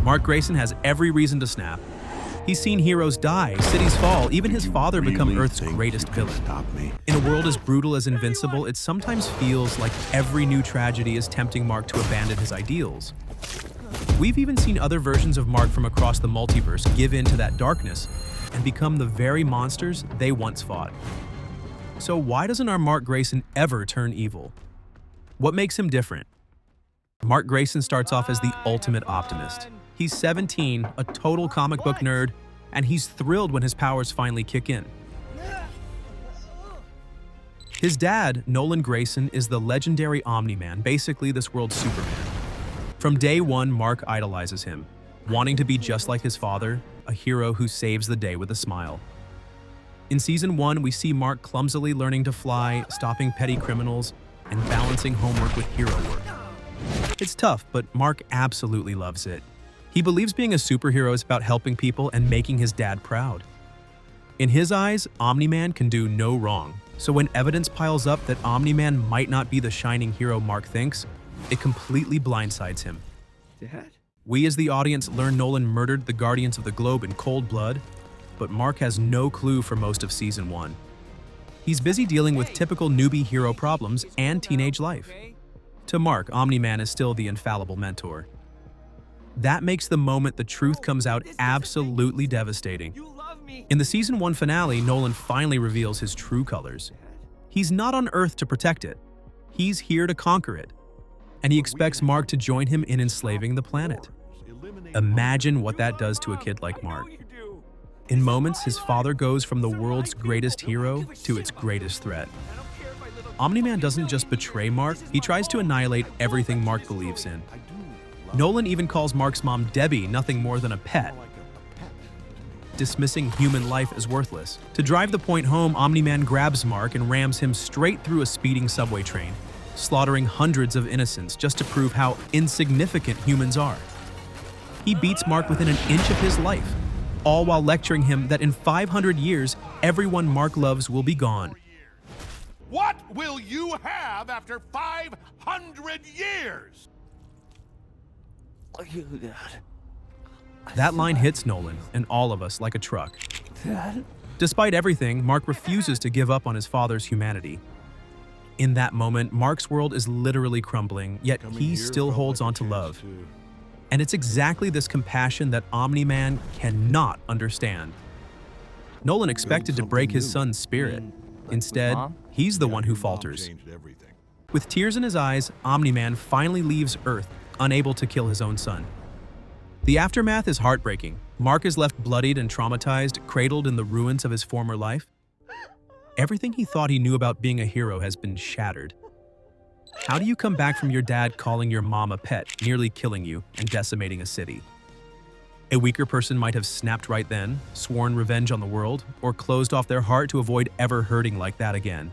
Mark Grayson has every reason to snap. He's seen heroes die, cities fall, even his father become Earth's greatest villain. In a world as brutal as Invincible, it sometimes feels like every new tragedy is tempting Mark to abandon his ideals. We've even seen other versions of Mark from across the multiverse give in to that darkness and become the very monsters they once fought. So why doesn't our Mark Grayson ever turn evil? What makes him different? Mark Grayson starts off as the ultimate optimist. He's 17, a total comic book nerd, and he's thrilled when his powers finally kick in. His dad, Nolan Grayson, is the legendary Omni-Man, basically this world's Superman. From day one, Mark idolizes him, wanting to be just like his father, a hero who saves the day with a smile. In Season 1, we see Mark clumsily learning to fly, stopping petty criminals, and balancing homework with hero work. It's tough, but Mark absolutely loves it. He believes being a superhero is about helping people and making his dad proud. In his eyes, Omni-Man can do no wrong, so when evidence piles up that Omni-Man might not be the shining hero Mark thinks, it completely blindsides him. Dad? We as the audience learn Nolan murdered the Guardians of the Globe in cold blood, but Mark has no clue for most of Season 1. He's busy dealing with typical newbie hero problems and teenage life. To Mark, Omni-Man is still the infallible mentor. That makes the moment the truth comes out absolutely devastating. In the Season 1 finale, Nolan finally reveals his true colors. He's not on Earth to protect it. He's here to conquer it. And he expects Mark to join him in enslaving the planet. Imagine what that does to a kid like Mark. In moments, his father goes from the world's greatest hero to its greatest threat. Omni-Man doesn't just betray Mark, he tries to annihilate everything Mark believes in. Nolan even calls Mark's mom Debbie nothing more than a pet, dismissing human life as worthless. To drive the point home, Omni-Man grabs Mark and rams him straight through a speeding subway train, slaughtering hundreds of innocents just to prove how insignificant humans are. He beats Mark within an inch of his life, all while lecturing him that in 500 years, everyone Mark loves will be gone. What will you have after 500 years? Dad. That line hits Nolan and all of us like a truck. Dad? Despite everything, Mark refuses to give up on his father's humanity. In that moment, Mark's world is literally crumbling, yet he still holds on to love. And it's exactly this compassion that Omni-Man cannot understand. Nolan expected to break his son's spirit. Instead, he's the one who falters. With tears in his eyes, Omni-Man finally leaves Earth, unable to kill his own son. The aftermath is heartbreaking. Mark is left bloodied and traumatized, cradled in the ruins of his former life. Everything he thought he knew about being a hero has been shattered. How do you come back from your dad calling your mom a pet, nearly killing you, and decimating a city? A weaker person might have snapped right then, sworn revenge on the world, or closed off their heart to avoid ever hurting like that again.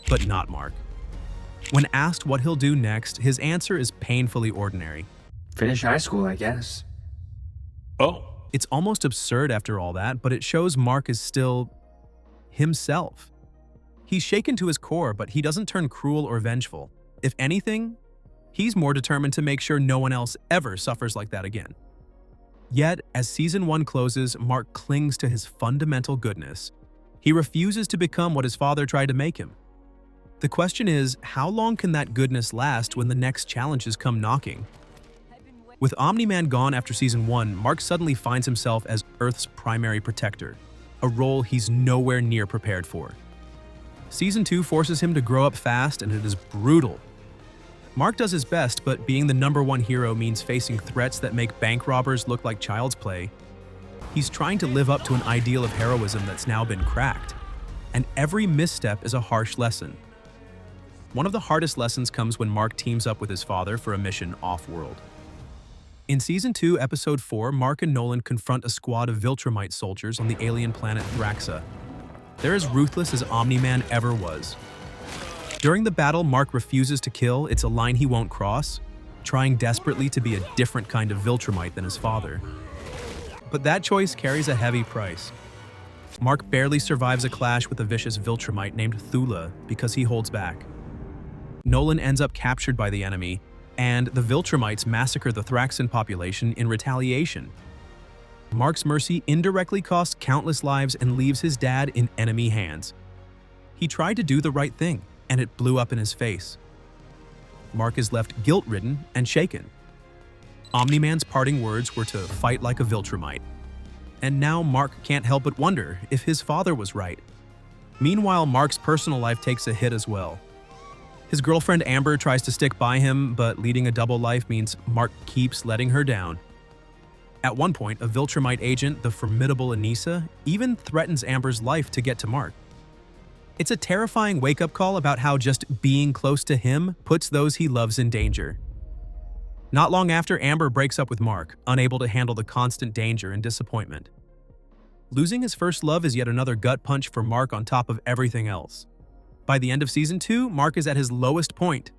But not Mark. When asked what he'll do next, his answer is painfully ordinary. Finish high school, I guess. Oh. It's almost absurd after all that, but it shows Mark is still himself. He's shaken to his core, but he doesn't turn cruel or vengeful. If anything, he's more determined to make sure no one else ever suffers like that again. Yet, as Season 1 closes, Mark clings to his fundamental goodness. He refuses to become what his father tried to make him. The question is, how long can that goodness last when the next challenges come knocking? With Omni-Man gone after Season 1, Mark suddenly finds himself as Earth's primary protector, a role he's nowhere near prepared for. Season 2 forces him to grow up fast, and it is brutal. Mark does his best, but being the #1 hero means facing threats that make bank robbers look like child's play. He's trying to live up to an ideal of heroism that's now been cracked, and every misstep is a harsh lesson. One of the hardest lessons comes when Mark teams up with his father for a mission off-world. In Season 2, Episode 4, Mark and Nolan confront a squad of Viltrumite soldiers on the alien planet Thraxa. They're as ruthless as Omni-Man ever was. During the battle, Mark refuses to kill, it's a line he won't cross, trying desperately to be a different kind of Viltrumite than his father. But that choice carries a heavy price. Mark barely survives a clash with a vicious Viltrumite named Thula because he holds back. Nolan ends up captured by the enemy, and the Viltrumites massacre the Thraxan population in retaliation. Mark's mercy indirectly costs countless lives and leaves his dad in enemy hands. He tried to do the right thing, and it blew up in his face. Mark is left guilt-ridden and shaken. Omni-Man's parting words were to fight like a Viltrumite. And now Mark can't help but wonder if his father was right. Meanwhile, Mark's personal life takes a hit as well. His girlfriend Amber tries to stick by him, but leading a double life means Mark keeps letting her down. At one point, a Viltrumite agent, the formidable Anissa, even threatens Amber's life to get to Mark. It's a terrifying wake-up call about how just being close to him puts those he loves in danger. Not long after, Amber breaks up with Mark, unable to handle the constant danger and disappointment. Losing his first love is yet another gut punch for Mark on top of everything else. By the end of Season 2, Mark is at his lowest point.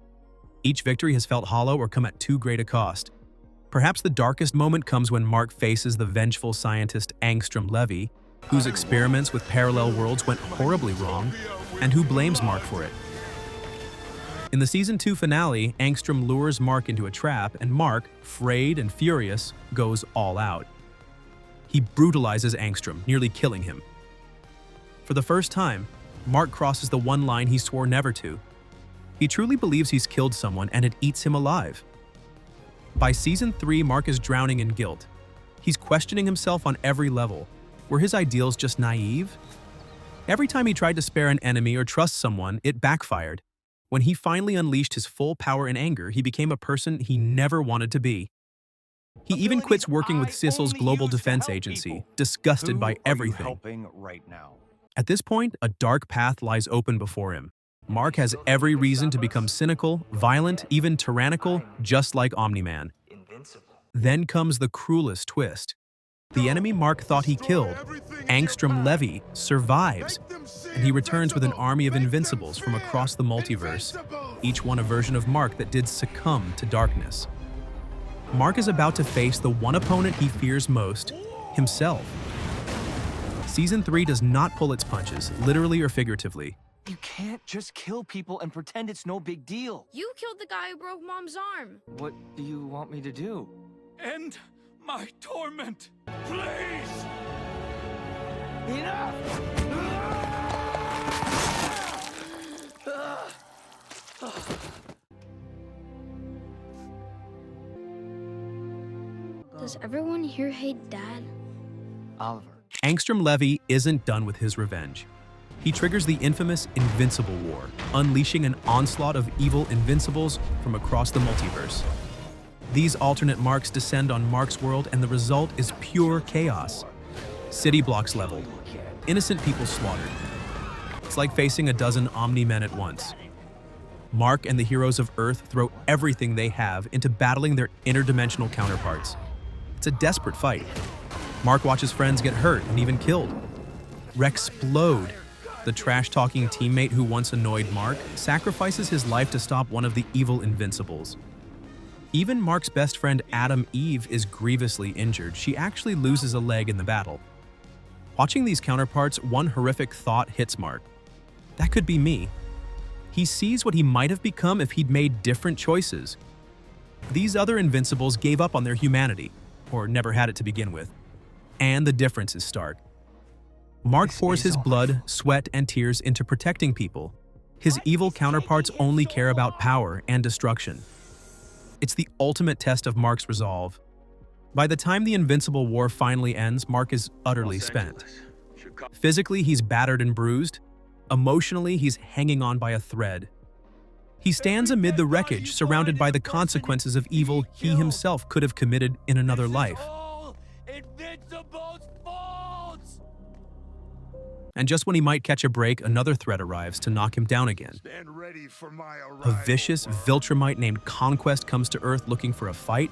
Each victory has felt hollow or come at too great a cost. Perhaps the darkest moment comes when Mark faces the vengeful scientist Angstrom Levy, whose experiments with parallel worlds went horribly wrong, and who blames Mark for it. In the Season 2 finale, Angstrom lures Mark into a trap, and Mark, frayed and furious, goes all out. He brutalizes Angstrom, nearly killing him. For the first time, Mark crosses the one line he swore never to. He truly believes he's killed someone, and it eats him alive. By Season 3, Mark is drowning in guilt. He's questioning himself on every level. Were his ideals just naive? Every time he tried to spare an enemy or trust someone, it backfired. When he finally unleashed his full power and anger, he became a person he never wanted to be. He even quits working with Sissel's Global Defense Agency, disgusted by everything. At this point, a dark path lies open before him. Mark has every reason to become cynical, violent, even tyrannical, just like Omni-Man. Then comes the cruelest twist. The enemy Mark thought he killed, Angstrom Levy, survives, and he returns with an army of Invincibles from across the multiverse, each one a version of Mark that did succumb to darkness. Mark is about to face the one opponent he fears most, himself. Season 3 does not pull its punches, literally or figuratively. You can't just kill people and pretend it's no big deal. You killed the guy who broke Mom's arm. What do you want me to do? End my torment, please! Enough! Does everyone here hate Dad? Oliver. Angstrom Levy isn't done with his revenge. He triggers the infamous Invincible War, unleashing an onslaught of evil Invincibles from across the multiverse. These alternate Marks descend on Mark's world, and the result is pure chaos. City blocks leveled, innocent people slaughtered. It's like facing a dozen Omni-Men at once. Mark and the heroes of Earth throw everything they have into battling their interdimensional counterparts. It's a desperate fight. Mark watches friends get hurt and even killed. Rexplode, the trash-talking teammate who once annoyed Mark, sacrifices his life to stop one of the evil Invincibles. Even Mark's best friend Adam Eve is grievously injured. She actually loses a leg in the battle. Watching these counterparts, one horrific thought hits Mark. That could be me. He sees what he might have become if he'd made different choices. These other Invincibles gave up on their humanity, or never had it to begin with. And the difference is stark. Mark pours his blood, sweat, and tears into protecting people. His evil counterparts only care about power and destruction. It's the ultimate test of Mark's resolve. By the time the Invincible War finally ends, Mark is utterly spent. Physically, he's battered and bruised. Emotionally, he's hanging on by a thread. He stands amid the wreckage, surrounded by the consequences of evil he himself could have committed in another life. And just when he might catch a break, another threat arrives to knock him down again. A vicious Viltrumite named Conquest comes to Earth looking for a fight.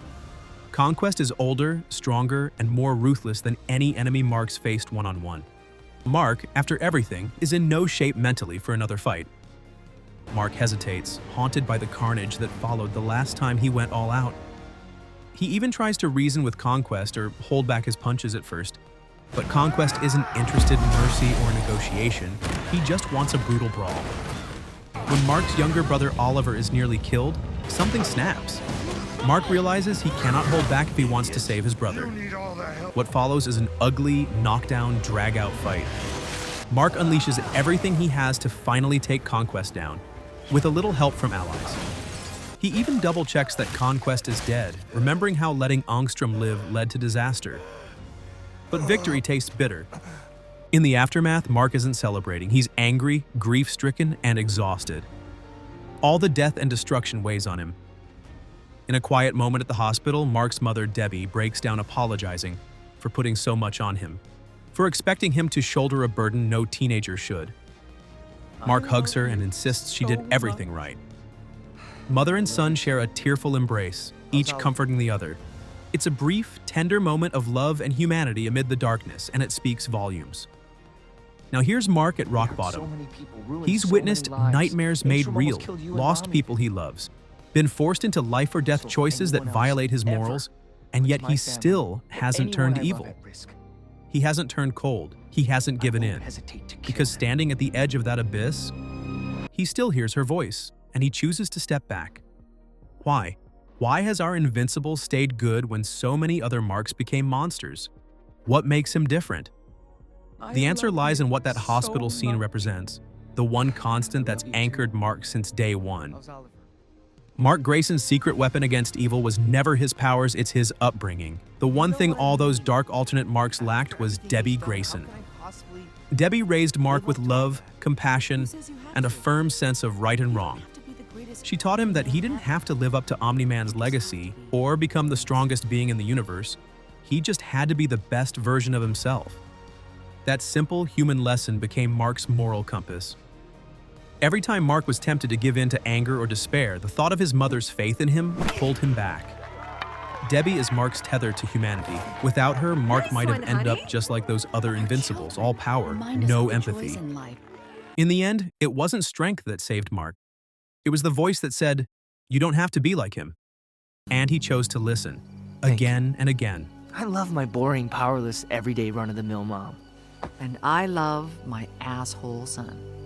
Conquest is older, stronger, and more ruthless than any enemy Mark's faced one-on-one. Mark, after everything, is in no shape mentally for another fight. Mark hesitates, haunted by the carnage that followed the last time he went all out. He even tries to reason with Conquest or hold back his punches at first. But Conquest isn't interested in mercy or negotiation. He just wants a brutal brawl. When Mark's younger brother Oliver is nearly killed, something snaps. Mark realizes he cannot hold back if he wants to save his brother. What follows is an ugly, knockdown, drag-out fight. Mark unleashes everything he has to finally take Conquest down, with a little help from allies. He even double-checks that Conquest is dead, remembering how letting Ångström live led to disaster. But victory tastes bitter. In the aftermath, Mark isn't celebrating. He's angry, grief-stricken, and exhausted. All the death and destruction weighs on him. In a quiet moment at the hospital, Mark's mother, Debbie, breaks down apologizing for putting so much on him, for expecting him to shoulder a burden no teenager should. Mark hugs her and insists she did everything right. Mother and son share a tearful embrace, each comforting the other. It's a brief, tender moment of love and humanity amid the darkness, and it speaks volumes. Now here's Mark at rock bottom. He's witnessed nightmares made real, lost people he loves, been forced into life or death choices that violate his morals, and yet he still hasn't turned evil. He hasn't turned cold. He hasn't given in. Because standing at the edge of that abyss, he still hears her voice, and he chooses to step back. Why? Why has our Invincible stayed good when so many other Marks became monsters? What makes him different? The answer lies in what that hospital scene represents, the one constant that's anchored Mark since day one. Mark Grayson's secret weapon against evil was never his powers, it's his upbringing. The one thing all those dark alternate Marks lacked was Debbie Grayson. Debbie raised Mark with love, compassion, and a firm sense of right and wrong. She taught him that he didn't have to live up to Omni-Man's legacy or become the strongest being in the universe. He just had to be the best version of himself. That simple human lesson became Mark's moral compass. Every time Mark was tempted to give in to anger or despair, the thought of his mother's faith in him pulled him back. Debbie is Mark's tether to humanity. Without her, Mark might have ended up just like those other Invincibles, all power, no empathy. In the end, it wasn't strength that saved Mark. It was the voice that said, "You don't have to be like him." And he chose to listen, again and again. I love my boring, powerless, everyday run-of-the-mill mom. And I love my asshole son.